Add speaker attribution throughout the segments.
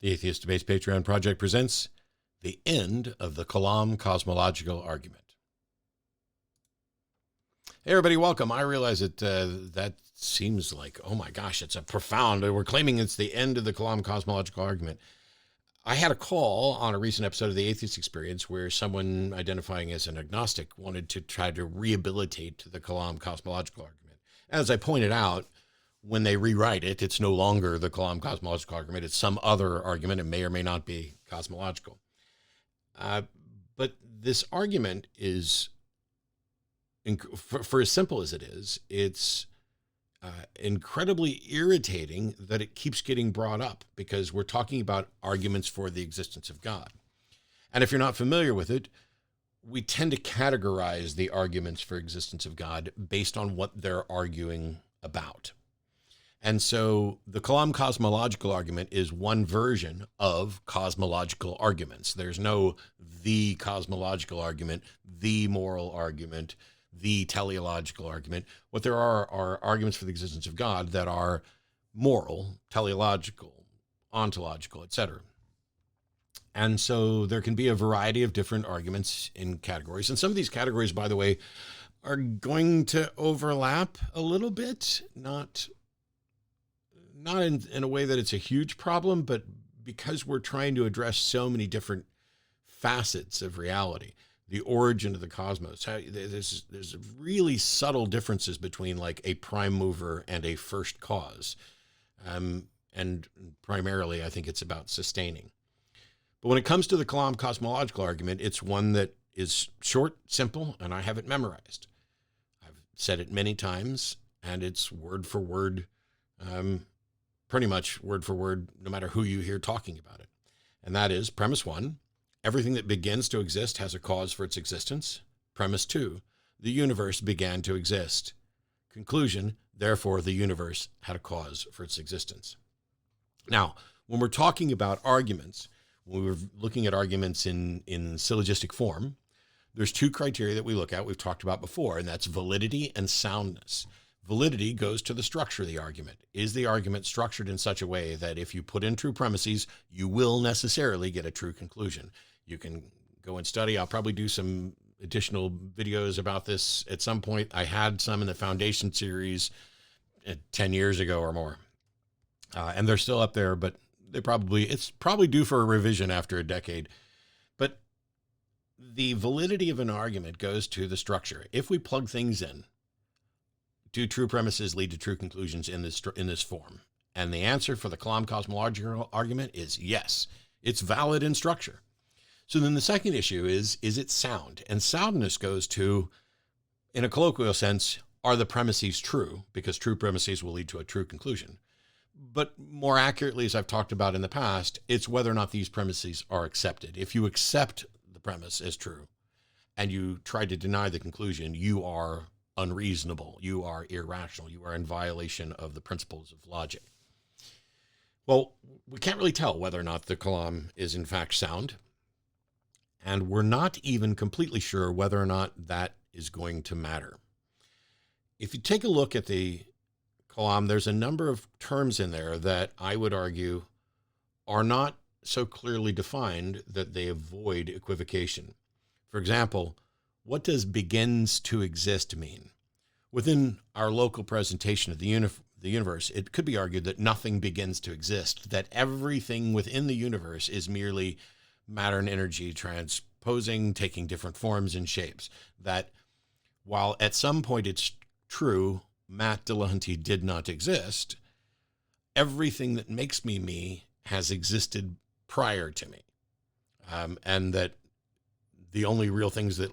Speaker 1: The Atheist Debates Patreon Project presents the end of the Kalam cosmological argument. Hey, everybody, welcome. I realize that that seems like, oh my gosh, it's a profound, we're claiming it's the end of the Kalam cosmological argument. I had a call on a recent episode of the Atheist Experience where someone identifying as an agnostic wanted to try to rehabilitate the Kalam cosmological argument. As I pointed out, when they rewrite it, it's no longer the Kalam cosmological argument. It's some other argument. It may or may not be cosmological. But this argument is, for as simple as it is, it's incredibly irritating that it keeps getting brought up because we're talking about arguments for the existence of God. And if you're not familiar with it, we tend to categorize the arguments for existence of God based on what they're arguing about. And so the Kalam cosmological argument is one version of cosmological arguments. There's no the cosmological argument, the moral argument, the teleological argument. What there are arguments for the existence of God that are moral, teleological, ontological, etc. And so there can be a variety of different arguments in categories. And some of these categories, by the way, are going to overlap a little bit, not in a way that it's a huge problem, but because we're trying to address so many different facets of reality, the origin of the cosmos, there's really subtle differences between like a prime mover and a first cause. And primarily, I think it's about sustaining. But when it comes to the Kalam cosmological argument, it's one that is short, simple, and I have it memorized. I've said it many times, and it's word for word, pretty much word for word, no matter who you hear talking about it. And that is premise 1, everything that begins to exist has a cause for its existence. Premise 2, the universe began to exist. Conclusion, therefore, the universe had a cause for its existence. Now, when we're talking about arguments, when we're looking at arguments in syllogistic form, there's two criteria that we look at, we've talked about before, and that's validity and soundness. Validity goes to the structure of the argument. Is the argument structured in such a way that if you put in true premises, you will necessarily get a true conclusion? You can go and study. I'll probably do some additional videos about this at some point. I had some in the Foundation series 10 years ago or more. And they're still up there, but it's probably due for a revision after a decade. But the validity of an argument goes to the structure. If we plug things in, do true premises lead to true conclusions in this form? And the answer for the Kalam cosmological argument is yes. It's valid in structure. So then the second issue is it sound? And soundness goes to, in a colloquial sense, are the premises true? Because true premises will lead to a true conclusion. But more accurately, as I've talked about in the past, it's whether or not these premises are accepted. If you accept the premise as true and you try to deny the conclusion, you are unreasonable, you are irrational, you are in violation of the principles of logic. Well, we can't really tell whether or not the Kalam is in fact sound, and we're not even completely sure whether or not that is going to matter. If you take a look at the Kalam, there's a number of terms in there that I would argue are not so clearly defined that they avoid equivocation. For example, what does begins to exist mean? Within our local presentation of the universe, it could be argued that nothing begins to exist, that everything within the universe is merely matter and energy transposing, taking different forms and shapes. That while at some point it's true, Matt Dillahunty did not exist, everything that makes me me has existed prior to me. And that the only real things that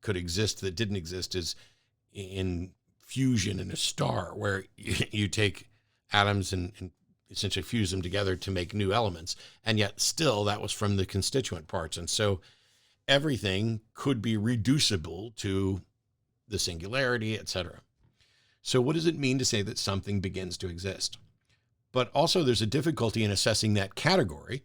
Speaker 1: could exist that didn't exist is in fusion in a star, where you take atoms and essentially fuse them together to make new elements. And yet still that was from the constituent parts. And so everything could be reducible to the singularity, etc. So what does it mean to say that something begins to exist? But also there's a difficulty in assessing that category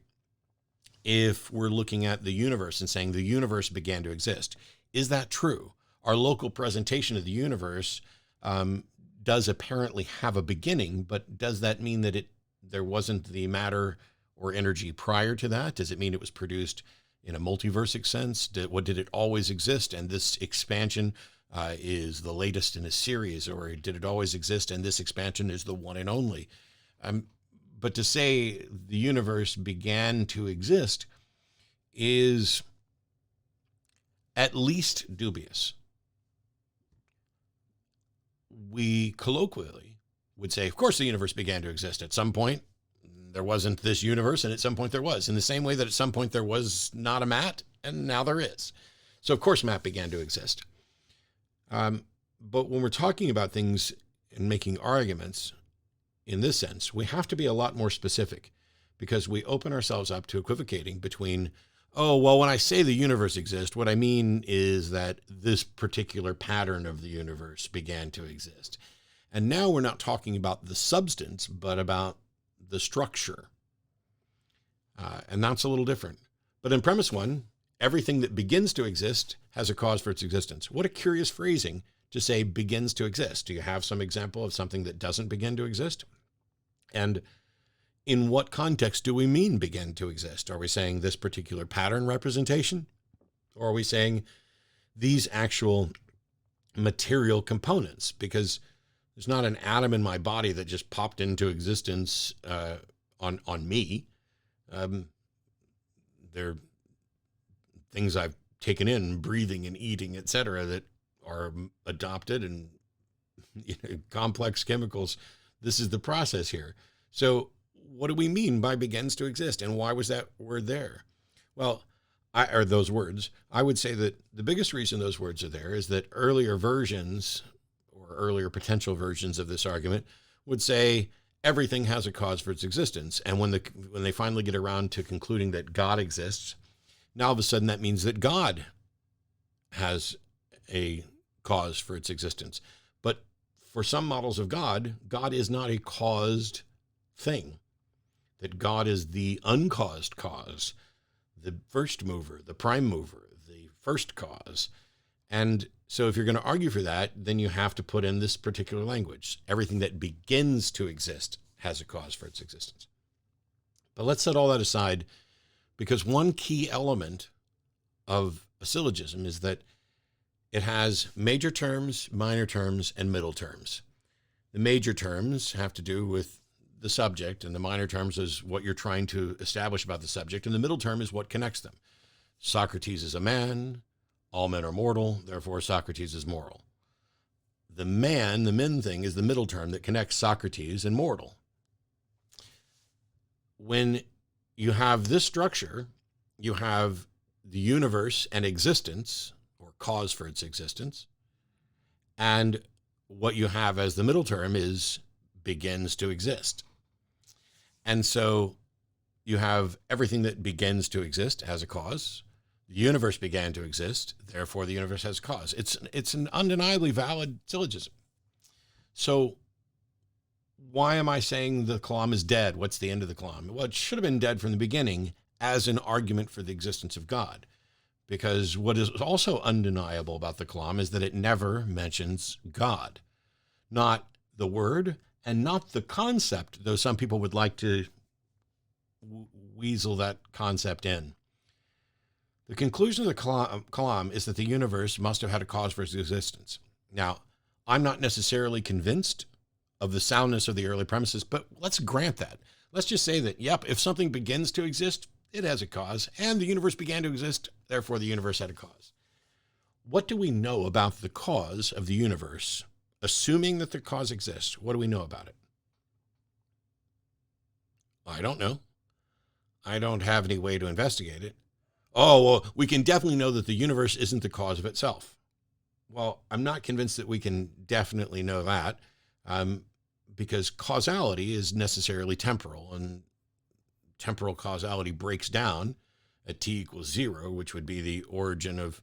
Speaker 1: if we're looking at the universe and saying the universe began to exist. Is that true? Our local presentation of the universe does apparently have a beginning, but does that mean that there wasn't the matter or energy prior to that? Does it mean it was produced in a multiversic sense? Did it always exist, and this expansion is the latest in a series, or did it always exist and this expansion is the one and only? But to say the universe began to exist is at least dubious. We colloquially would say, of course, the universe began to exist. At some point, there wasn't this universe, and at some point there was. In the same way that at some point there was not a Matt, and now there is. So, of course, Matt began to exist. But when we're talking about things and making arguments in this sense, we have to be a lot more specific, because we open ourselves up to equivocating between, oh, well, when I say the universe exists, what I mean is that this particular pattern of the universe began to exist. And now we're not talking about the substance, but about the structure. And that's a little different. But in premise one, everything that begins to exist has a cause for its existence. What a curious phrasing to say begins to exist. Do you have some example of something that doesn't begin to exist? And in what context do we mean begin to exist? Are we saying this particular pattern representation? Or are we saying these actual material components? Because there's not an atom in my body that just popped into existence on me. They're things I've taken in, breathing and eating, etc., that are adopted, and complex chemicals. This is the process here. So what do we mean by begins to exist, and why was that word there? Well, or those words, I would say that the biggest reason those words are there is that earlier versions or earlier potential versions of this argument would say everything has a cause for its existence. And when they finally get around to concluding that God exists, now all of a sudden that means that God has a cause for its existence. But for some models of God, God is not a caused thing. That God is the uncaused cause, the first mover, the prime mover, the first cause. And so if you're going to argue for that, then you have to put in this particular language. Everything that begins to exist has a cause for its existence. But let's set all that aside, because one key element of a syllogism is that it has major terms, minor terms, and middle terms. The major terms have to do with the subject, and the minor terms is what you're trying to establish about the subject, and the middle term is what connects them. Socrates is a man, all men are mortal, therefore Socrates is moral. The men thing is the middle term that connects Socrates and mortal. When you have this structure, you have the universe and existence, or cause for its existence, and what you have as the middle term is begins to exist. And so you have everything that begins to exist has a cause. The universe began to exist, therefore the universe has a cause. It's an undeniably valid syllogism. So why am I saying the Kalam is dead? What's the end of the Kalam? Well, it should have been dead from the beginning as an argument for the existence of God. Because what is also undeniable about the Kalam is that it never mentions God. Not the word, and not the concept, though some people would like to weasel that concept in. The conclusion of the Kalam is that the universe must have had a cause for its existence. Now, I'm not necessarily convinced of the soundness of the early premises, but let's grant that. Let's just say that, yep, if something begins to exist, it has a cause, and the universe began to exist, therefore the universe had a cause. What do we know about the cause of the universe? Assuming that the cause exists, what do we know about it? I don't know. I don't have any way to investigate it. Oh, well, we can definitely know that the universe isn't the cause of itself. Well, I'm not convinced that we can definitely know that, because causality is necessarily temporal, and temporal causality breaks down at t=0, which would be the origin of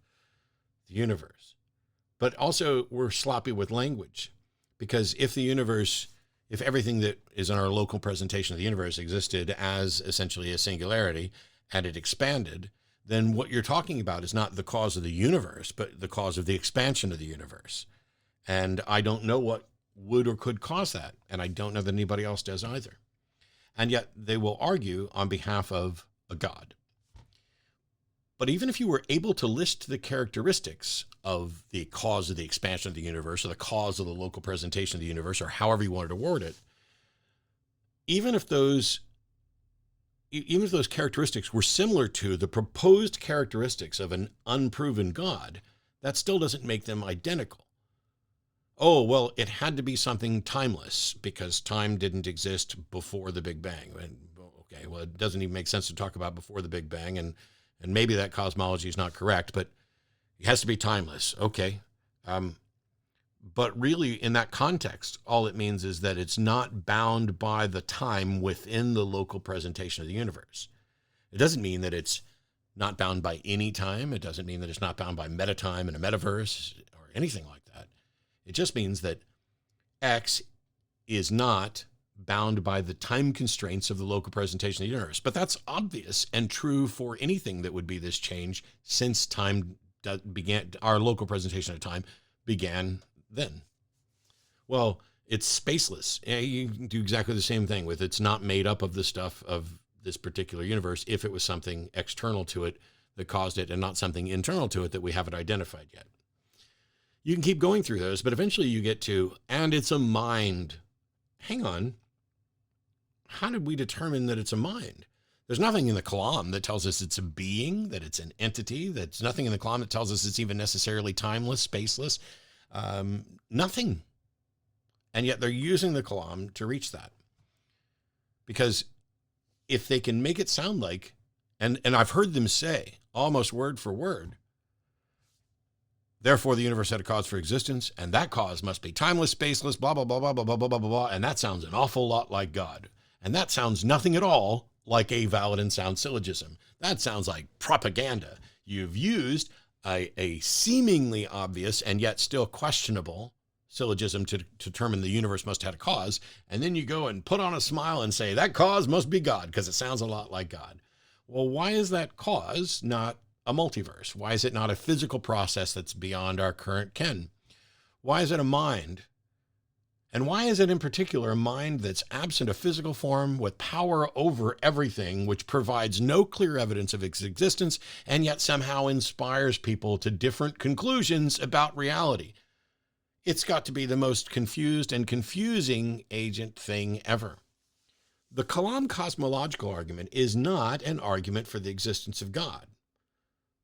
Speaker 1: the universe. But also we're sloppy with language, because if everything that is in our local presentation of the universe existed as essentially a singularity and it expanded, then what you're talking about is not the cause of the universe, but the cause of the expansion of the universe. And I don't know what would or could cause that. And I don't know that anybody else does either. and yet they will argue on behalf of a God. But even if you were able to list the characteristics of the cause of the expansion of the universe, or the cause of the local presentation of the universe, or however you wanted to word it, even if those characteristics were similar to the proposed characteristics of an unproven God, that still doesn't make them identical. Oh, well, it had to be something timeless because time didn't exist before the Big Bang. And, okay, well, it doesn't even make sense to talk about before the Big Bang, and maybe that cosmology is not correct, but it has to be timeless. Okay. But really, in that context, all it means is that it's not bound by the time within the local presentation of the universe. It doesn't mean that it's not bound by any time. It doesn't mean that it's not bound by metatime and a metaverse or anything like that. It just means that X is not bound by the time constraints of the local presentation of the universe. But that's obvious and true for anything that would be this change, since time began, our local presentation of time began then. Well, it's spaceless. You can do exactly the same thing with it's not made up of the stuff of this particular universe if it was something external to it that caused it and not something internal to it that we haven't identified yet. You can keep going through those, but eventually you get to, and it's a mind. Hang on. How did we determine that it's a mind? There's nothing in the Kalam that tells us it's a being, that it's an entity. There's nothing in the Kalam that tells us it's even necessarily timeless, spaceless. Nothing. And yet they're using the Kalam to reach that. Because if they can make it sound like, and I've heard them say, almost word for word, therefore the universe had a cause for existence, and that cause must be timeless, spaceless, blah, blah, blah, blah, blah, blah, blah, blah, blah, and that sounds an awful lot like God. And that sounds nothing at all like a valid and sound syllogism. That sounds like propaganda. You've used a seemingly obvious and yet still questionable syllogism to determine the universe must have a cause, and then you go and put on a smile and say that cause must be God because it sounds a lot like God. Well, why is that cause not a multiverse? Why is it not a physical process that's beyond our current ken? Why is it a mind? And why is it in particular a mind that's absent of physical form with power over everything, which provides no clear evidence of its existence and yet somehow inspires people to different conclusions about reality? It's got to be the most confused and confusing agent thing ever. The Kalam cosmological argument is not an argument for the existence of God.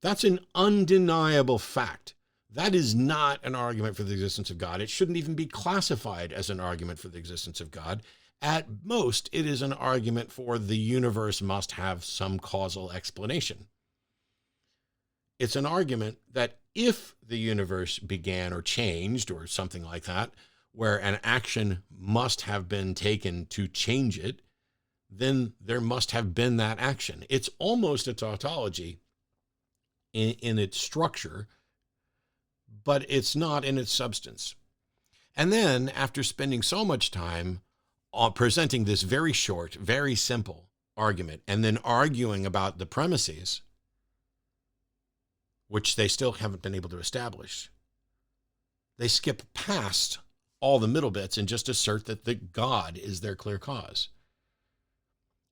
Speaker 1: That's an undeniable fact. That is not an argument for the existence of God. It shouldn't even be classified as an argument for the existence of God. At most, it is an argument for the universe must have some causal explanation. It's an argument that if the universe began or changed or something like that, where an action must have been taken to change it, then there must have been that action. It's almost a tautology in its structure, but it's not in its substance. And then, after spending so much time on presenting this very short, very simple argument, and then arguing about the premises, which they still haven't been able to establish, they skip past all the middle bits and just assert that the God is their clear cause.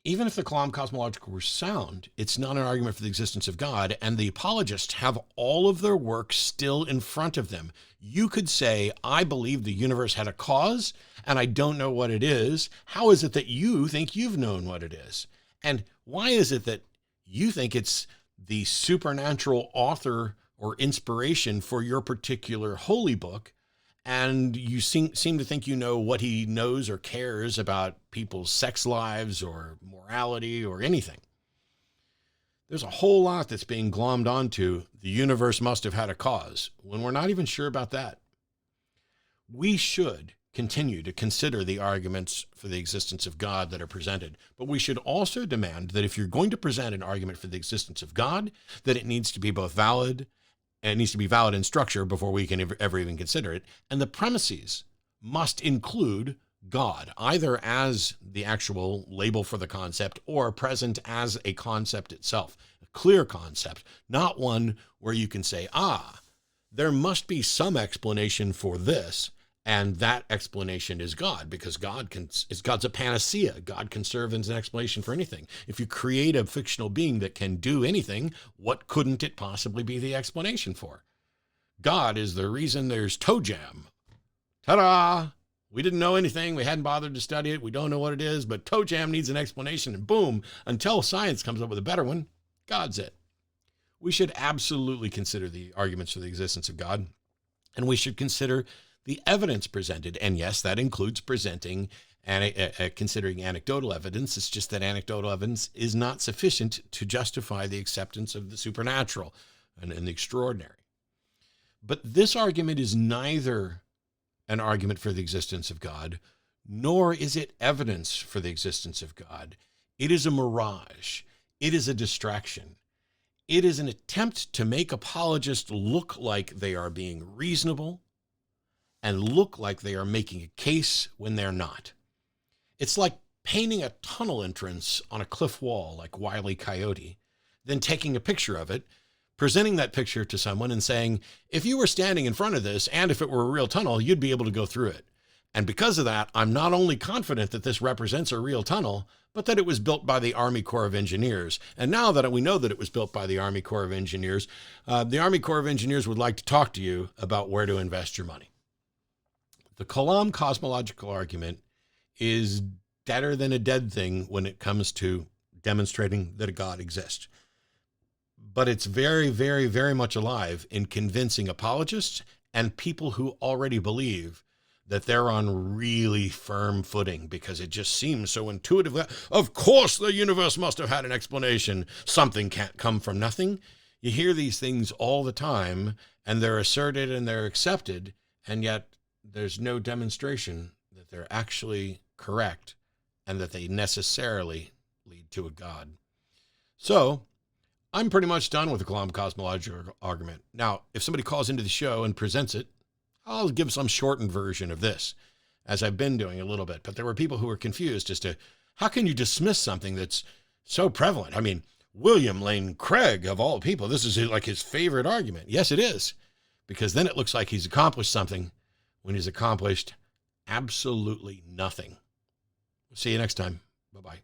Speaker 1: Even if the Kalam cosmological were sound, it's not an argument for the existence of God, and the apologists have all of their work still in front of them. You could say, I believe the universe had a cause, and I don't know what it is. How is it that you think you've known what it is? And why is it that you think it's the supernatural author or inspiration for your particular holy book, and you seem to think you know what he knows or cares about people's sex lives or morality or anything? There's a whole lot that's being glommed onto the universe must have had a cause when we're not even sure about that. We should continue to consider the arguments for the existence of God that are presented, but we should also demand that if you're going to present an argument for the existence of God, that it needs to be both valid, and it needs to be valid in structure before we can ever even consider it, and the premises must include God, either as the actual label for the concept or present as a concept itself, a clear concept, not one where you can say, there must be some explanation for this, And that explanation is God, because God's a panacea. God can serve as an explanation for anything. If you create a fictional being that can do anything, what couldn't it possibly be the explanation for? God is the reason there's toe jam. Ta-da! We didn't know anything. We hadn't bothered to study it. We don't know what it is, but toe jam needs an explanation, and boom, until science comes up with a better one, God's it. We should absolutely consider the arguments for the existence of God, and we should consider the evidence presented. And yes, that includes considering anecdotal evidence. It's just that anecdotal evidence is not sufficient to justify the acceptance of the supernatural and the extraordinary. But this argument is neither an argument for the existence of God, nor is it evidence for the existence of God. It is a mirage. It is a distraction. It is an attempt to make apologists look like they are being reasonable and look like they are making a case when they're not. It's like painting a tunnel entrance on a cliff wall like Wile E. Coyote, then taking a picture of it, presenting that picture to someone and saying, if you were standing in front of this and if it were a real tunnel, you'd be able to go through it. And because of that, I'm not only confident that this represents a real tunnel, but that it was built by the Army Corps of Engineers. And now that we know that it was built by the Army Corps of Engineers, the Army Corps of Engineers would like to talk to you about where to invest your money. The Kalam cosmological argument is deader than a dead thing when it comes to demonstrating that a God exists. But it's very, very, very much alive in convincing apologists and people who already believe that they're on really firm footing because it just seems so intuitive. Of course, the universe must have had an explanation. Something can't come from nothing. You hear these things all the time, and they're asserted and they're accepted, and yet there's no demonstration that they're actually correct and that they necessarily lead to a God. So I'm pretty much done with the Kalam cosmological argument. Now, if somebody calls into the show and presents it, I'll give some shortened version of this, as I've been doing a little bit. But there were people who were confused as to how can you dismiss something that's so prevalent? I mean, William Lane Craig, of all people, this is like his favorite argument. Yes, it is, because then it looks like he's accomplished something when he's accomplished absolutely nothing. See you next time. Bye-bye.